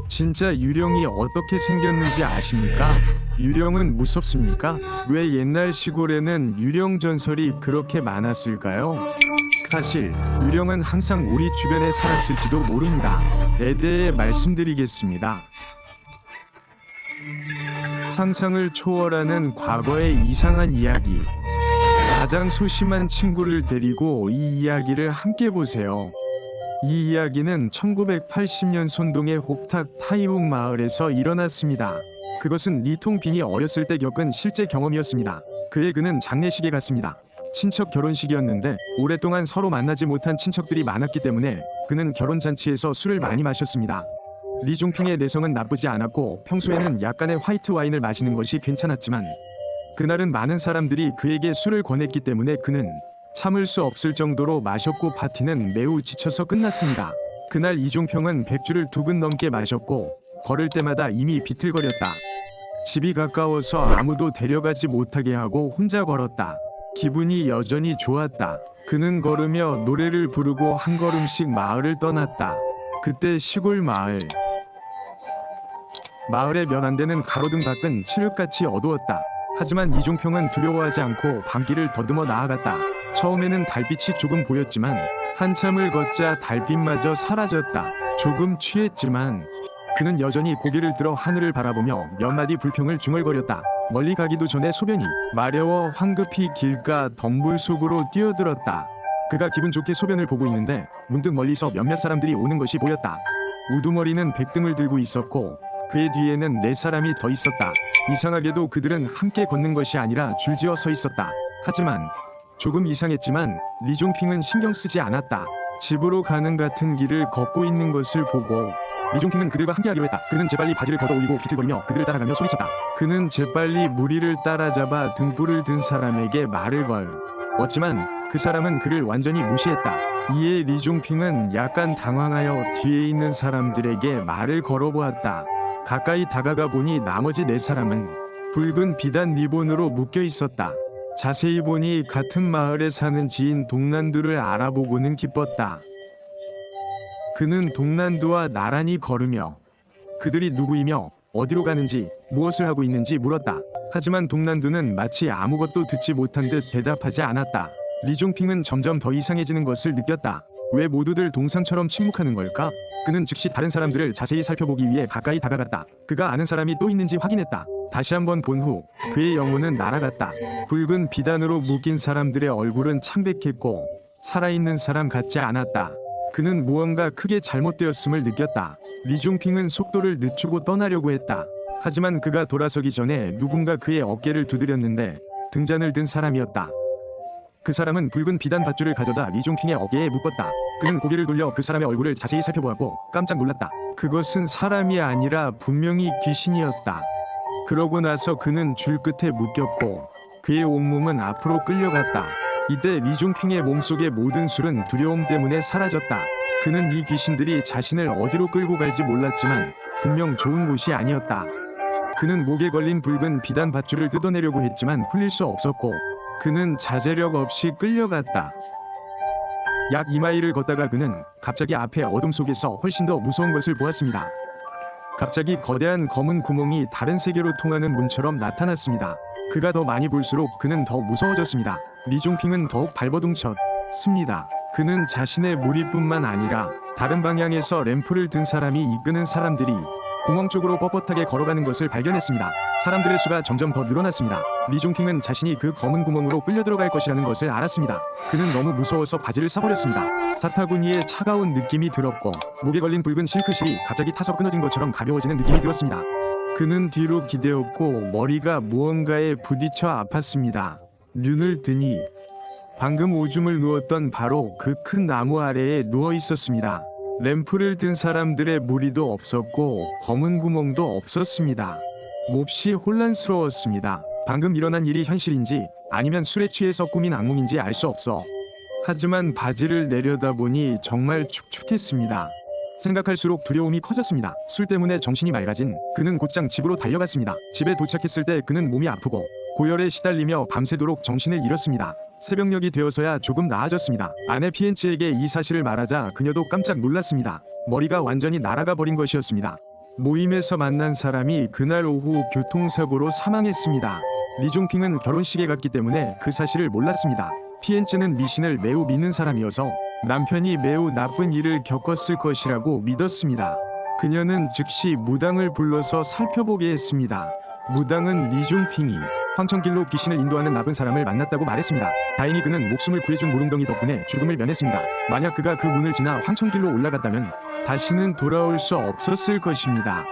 진짜 유령이 어떻게 생겼는지 아십니까? 유령은 무섭습니까? 왜 옛날 시골에는 유령 전설이 그렇게 많았을까요? 사실 유령은 항상 우리 주변에 살았을지도 모릅니다. 에 대해 말씀드리겠습니다. 상상을 초월하는 과거의 이상한 이야기. 가장 소심한 친구를 데리고 이 이야기를 함께 보세요. 이 이야기는 1980년 손동의 홉탁 타이북 마을에서 일어났습니다. 그것은 리통빈이 어렸을 때 겪은 실제 경험이었습니다. 그는 장례식에 갔습니다. 친척 결혼식이었는데 오랫동안 서로 만나지 못한 친척들이 많았기 때문에 그는 결혼잔치에서 술을 많이 마셨습니다. 리종핑의 내성은 나쁘지 않았고 평소에는 약간의 화이트 와인을 마시는 것이 괜찮았지만 그날은 많은 사람들이 그에게 술을 권했기 때문에 그는 참을 수 없을 정도로 마셨고 파티는 매우 지쳐서 끝났습니다. 그날 이종평은 백주를 2근 넘게 마셨고 걸을 때마다 이미 비틀거렸다. 집이 가까워서 아무도 데려가지 못하게 하고 혼자 걸었다. 기분이 여전히 좋았다. 그는 걸으며 노래를 부르고 한 걸음씩 마을을 떠났다. 그때 시골 마을의 몇 안 되는 가로등 밖은 칠흑같이 어두웠다. 하지만 이종평은 두려워하지 않고 밤길을 더듬어 나아갔다. 처음에는 달빛이 조금 보였지만 한참을 걷자 달빛마저 사라졌다. 조금 취했지만 그는 여전히 고개를 들어 하늘을 바라보며 몇 마디 불평을 중얼거렸다. 멀리 가기도 전에 소변이 마려워 황급히 길가 덤불 속으로 뛰어들었다. 그가 기분 좋게 소변을 보고 있는데 문득 멀리서 몇몇 사람들이 오는 것이 보였다. 우두머리는 백등을 들고 있었고 그의 뒤에는 4사람이 더 있었다. 이상하게도 그들은 함께 걷는 것이 아니라 줄지어 서 있었다. 하지만 조금 이상했지만 리종핑은 신경 쓰지 않았다. 집으로 가는 같은 길을 걷고 있는 것을 보고 리종핑은 그들과 함께하기로 했다. 그는 재빨리 바지를 걷어올리고 비틀거리며 그들을 따라가며 소리쳤다. 그는 재빨리 무리를 따라잡아 등불을 든 사람에게 말을 걸었지만 그 사람은 그를 완전히 무시했다. 이에 리종핑은 약간 당황하여 뒤에 있는 사람들에게 말을 걸어보았다. 가까이 다가가 보니 나머지 4사람은 붉은 비단 리본으로 묶여 있었다. 자세히 보니 같은 마을에 사는 지인 동난두를 알아보고는 기뻤다. 그는 동난두와 나란히 걸으며 그들이 누구이며 어디로 가는지 무엇을 하고 있는지 물었다. 하지만 동난두는 마치 아무것도 듣지 못한 듯 대답하지 않았다. 리종핑은 점점 더 이상해지는 것을 느꼈다. 왜 모두들 동상처럼 침묵하는 걸까? 그는 즉시 다른 사람들을 자세히 살펴보기 위해 가까이 다가갔다. 그가 아는 사람이 또 있는지 확인했다. 다시 한번 본 후 그의 영혼은 날아갔다. 붉은 비단으로 묶인 사람들의 얼굴은 창백했고 살아있는 사람 같지 않았다. 그는 무언가 크게 잘못되었음을 느꼈다. 리종핑은 속도를 늦추고 떠나려고 했다. 하지만 그가 돌아서기 전에 누군가 그의 어깨를 두드렸는데 등잔을 든 사람이었다. 그 사람은 붉은 비단 밧줄을 가져다 리종핑의 어깨에 묶었다. 그는 고개를 돌려 그 사람의 얼굴을 자세히 살펴보았고 깜짝 놀랐다. 그것은 사람이 아니라 분명히 귀신이었다. 그러고 나서 그는 줄 끝에 묶였고 그의 온몸은 앞으로 끌려갔다. 이때 리종핑의 몸속의 모든 술은 두려움 때문에 사라졌다. 그는 이 귀신들이 자신을 어디로 끌고 갈지 몰랐지만 분명 좋은 곳이 아니었다. 그는 목에 걸린 붉은 비단 밧줄을 뜯어내려고 했지만 풀릴 수 없었고 그는 자제력 없이 끌려갔다. 약 2마일을 걷다가 그는 갑자기 앞에 어둠 속에서 훨씬 더 무서운 것을 보았습니다. 갑자기 거대한 검은 구멍이 다른 세계로 통하는 문처럼 나타났습니다. 그가 더 많이 볼수록 그는 더 무서워졌습니다. 리종핑은 더욱 발버둥쳤습니다. 그는 자신의 무리뿐만 아니라 다른 방향에서 램프를 든 사람이 이끄는 사람들이 구멍 쪽으로 뻣뻣하게 걸어가는 것을 발견했습니다. 사람들의 수가 점점 더 늘어났습니다. 리종핑은 자신이 그 검은 구멍으로 끌려 들어갈 것이라는 것을 알았습니다. 그는 너무 무서워서 바지를 싸버렸습니다. 사타구니에 차가운 느낌이 들었고 목에 걸린 붉은 실크실이 갑자기 타서 끊어진 것처럼 가벼워지는 느낌이 들었습니다. 그는 뒤로 기대었고 머리가 무언가에 부딪혀 아팠습니다. 눈을 뜨니 방금 오줌을 누웠던 바로 그 큰 나무 아래에 누워 있었습니다. 램프를 든 사람들의 무리도 없었고 검은 구멍도 없었습니다. 몹시 혼란스러웠습니다. 방금 일어난 일이 현실인지 아니면 술에 취해서 꾸민 악몽인지 알 수 없어. 하지만 바지를 내려다보니 정말 축축했습니다. 생각할수록 두려움이 커졌습니다. 술 때문에 정신이 맑아진 그는 곧장 집으로 달려갔습니다. 집에 도착했을 때 그는 몸이 아프고 고열에 시달리며 밤새도록 정신을 잃었습니다. 새벽녘이 되어서야 조금 나아졌습니다. 아내 피엔츠에게 이 사실을 말하자 그녀도 깜짝 놀랐습니다. 머리가 완전히 날아가 버린 것이었습니다. 모임에서 만난 사람이 그날 오후 교통사고로 사망했습니다. 리종핑은 결혼식에 갔기 때문에 그 사실을 몰랐습니다. 피엔츠는 미신을 매우 믿는 사람이어서 남편이 매우 나쁜 일을 겪었을 것이라고 믿었습니다. 그녀는 즉시 무당을 불러서 살펴보게 했습니다. 무당은 리종핑이 황천길로 귀신을 인도하는 나쁜 사람을 만났다고 말했습니다. 다행히 그는 목숨을 구해준 무릉덩이 덕분에 죽음을 면했습니다. 만약 그가 그 문을 지나 황천길로 올라갔다면 다시는 돌아올 수 없었을 것입니다.